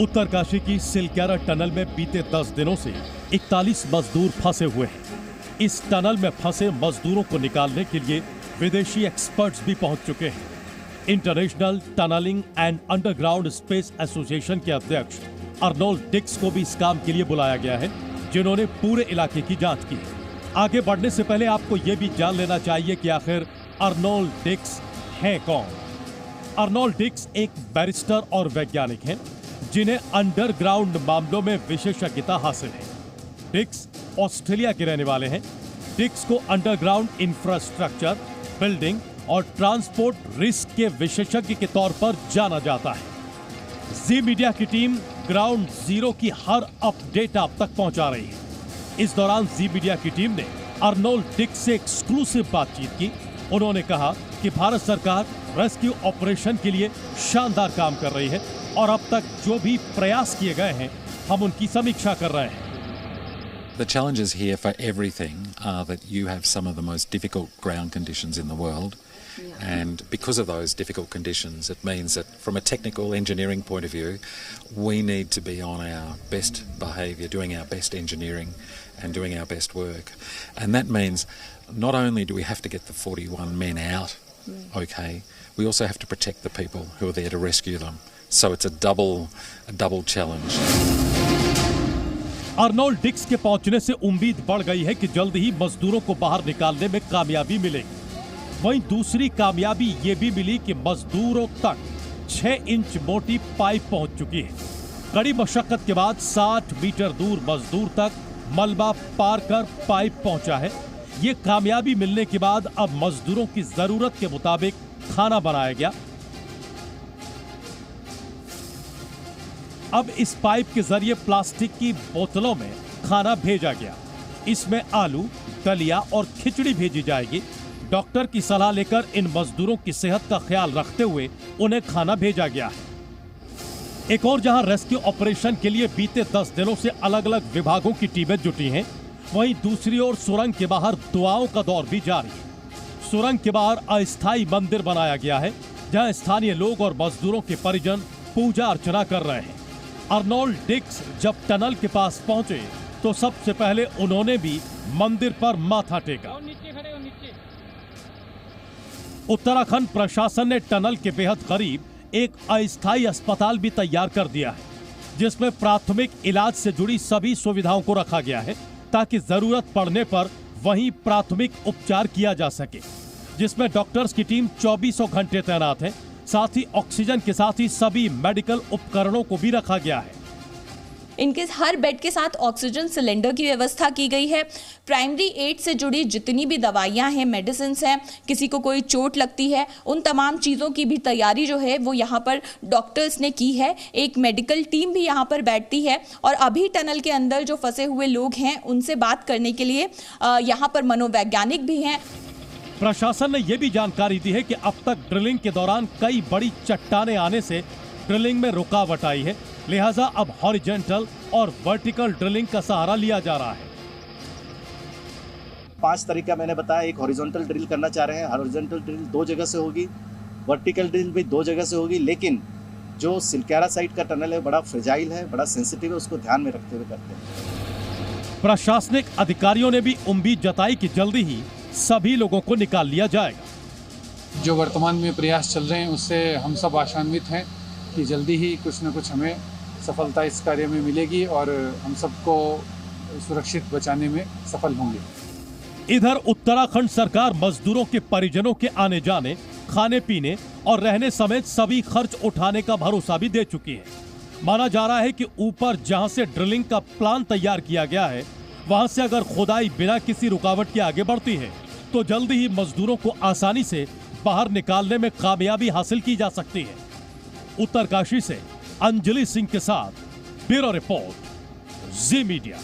उत्तरकाशी की सिलक्यारा टनल में बीते 10 दिनों से 41 मजदूर फंसे हुए हैं। इस टनल में फंसे मजदूरों को निकालने के लिए विदेशी एक्सपर्ट्स भी पहुंच चुके हैं। International tunnelling and underground space association के अध्यक्ष अर्नोल्ड डिक्स को भी इस काम के लिए बुलाया गया है, जिन्होंने पूरे इलाके की जांच की है। आगे बढ़ने से पहले आपको यह भी जान लेना चाहिए कि आखिर अर्नोल्ड डिक्स हैं कौन। अर्नोल्ड डिक्स एक बैरिस्टर और वैज्ञानिक हैं, जिन्हें अंडरग्राउंड मामलों में विशेषज्ञता हासिल है। डिक्स ऑस्ट्रेलिया के रहने वाले हैं। डिक्स को अंडरग्राउंड इंफ्रास्ट्रक्चर, बिल्डिंग और ट्रांसपोर्ट रिस्क के विशेषज्ञ के तौर पर जाना जाता है। जी मीडिया की टीम ग्राउंड जीरो की हर अपडेट आप तक पहुंचा रही है। इस दौरान जी मीडिया की टीम ने अर्नोल्ड डिक्स से एक्सक्लूसिव बातचीत की। उन्होंने कहा कि भारत सरकार रेस्क्यू ऑपरेशन के लिए शानदार काम कर रही है और अब तक जो भी प्रयास किए गए हैं, हम उनकी समीक्षा कर रहे हैं। The challenges here for everything are that you have some of the most difficult ground conditions in the world. And because of those difficult conditions, it means that from a technical engineering point of view, we need to be on our best behaviour, doing our best engineering and doing our best work. And that means not only do we have to get the 41 men out, okay, we also have to protect the people who are there to rescue them. So it's a double challenge. Arnold Dix के पहुंचने से उम्मीद बढ़ गई है कि जल्द ही मजदूरों को बाहर निकालने में कामयाबी मिलेगी। वहीं दूसरी कामयाबी ये भी मिली कि मजदूरों तक 6 इंच मोटी पाइप पहुंच चुकी है। कड़ी मशक्कत के बाद 60 मीटर दूर मजदूर तक मलबा पार कर पाइप पहुंचा है। ये कामयाबी मिलने के बाद अब मजदूरों की जरूरत के मुताबिक खाना बनाया गया। अब इस पाइप के जरिए प्लास्टिक की बोतलों में खाना भेजा गया। इसमें आलू, दलिया और खिचड़ी भेजी जाएगी। डॉक्टर की सलाह लेकर इन मजदूरों की सेहत का ख्याल रखते हुए उन्हें खाना भेजा गया है। एक और जहां रेस्क्यू ऑपरेशन के लिए बीते 10 दिनों से अलग अलग विभागों की टीमें जुटी हैं, वहीं दूसरी ओर सुरंग के बाहर दुआओं का दौर भी जारी है। सुरंग के बाहर अस्थायी मंदिर बनाया गया है, जहां स्थानीय लोग और मजदूरों के परिजन पूजा अर्चना कर रहे हैं। अर्नोल्ड डिक्स जब टनल के पास पहुंचे तो सबसे पहले उन्होंने भी मंदिर पर माथा टेका। उत्तराखंड प्रशासन ने टनल के बेहद करीब एक अस्थायी अस्पताल भी तैयार कर दिया है, जिसमें प्राथमिक इलाज से जुड़ी सभी सुविधाओं को रखा गया है, ताकि जरूरत पड़ने पर वहीं प्राथमिक उपचार किया जा सके, जिसमें डॉक्टर्स की टीम 24 घंटे तैनात है। साथ ही ऑक्सीजन के साथ ही सभी मेडिकल उपकरणों को भी रखा गया है। इनके हर बेड के साथ ऑक्सीजन सिलेंडर की व्यवस्था की गई है। प्राइमरी एड से जुड़ी जितनी भी दवाइयां हैं, मेडिसिन हैं, किसी को कोई चोट लगती है, उन तमाम चीज़ों की भी तैयारी जो है वो यहाँ पर डॉक्टर्स ने की है। एक मेडिकल टीम भी यहाँ पर बैठती है और अभी टनल के अंदर जो फंसे हुए लोग हैं उनसे बात करने के लिए यहाँ पर मनोवैज्ञानिक भी हैं। प्रशासन ने यह भी जानकारी दी है कि अब तक ड्रिलिंग के दौरान कई बड़ी चट्टानें आने से ड्रिलिंग में रुकावट आई है, लिहाजा अब हॉरिजॉन्टल और वर्टिकल ड्रिलिंग का सहारा लिया जा रहा है। 5 तरीका मैंने बताया। एक हॉरिजॉन्टल ड्रिल करना चाह रहे हैं। हॉरिजॉन्टल ड्रिल 2 जगह से होगी, वर्टिकल ड्रिल भी 2 जगह से होगी। लेकिन जो सिलक्यारा साइड का टनल है बड़ा फ्रेजाइल है, बड़ा सेंसिटिव है, उसको ध्यान में रखते हुए करते हैं। प्रशासनिक अधिकारियों ने भी उम्मीद जताई कि जल्दी ही सभी लोगों को निकाल लिया जाएगा। जो वर्तमान में प्रयास चल रहे हैं उससे हम सब आशान्वित हैं कि जल्दी ही कुछ न कुछ हमें सफलता इस कार्य में मिलेगी और हम सबको सुरक्षित बचाने में सफल होंगे। इधर उत्तराखंड सरकार मजदूरों के परिजनों के आने जाने, खाने पीने और रहने समेत सभी खर्च उठाने का भरोसा भी दे चुकी है। माना जा रहा है कि ऊपर जहां से ड्रिलिंग का प्लान तैयार किया गया है, वहां से अगर खुदाई बिना किसी रुकावट के आगे बढ़ती है तो जल्दी ही मजदूरों को आसानी से बाहर निकालने में कामयाबी हासिल की जा सकती है। उत्तरकाशी से अंजलि सिंह के साथ ब्यूरो रिपोर्ट, जी मीडिया।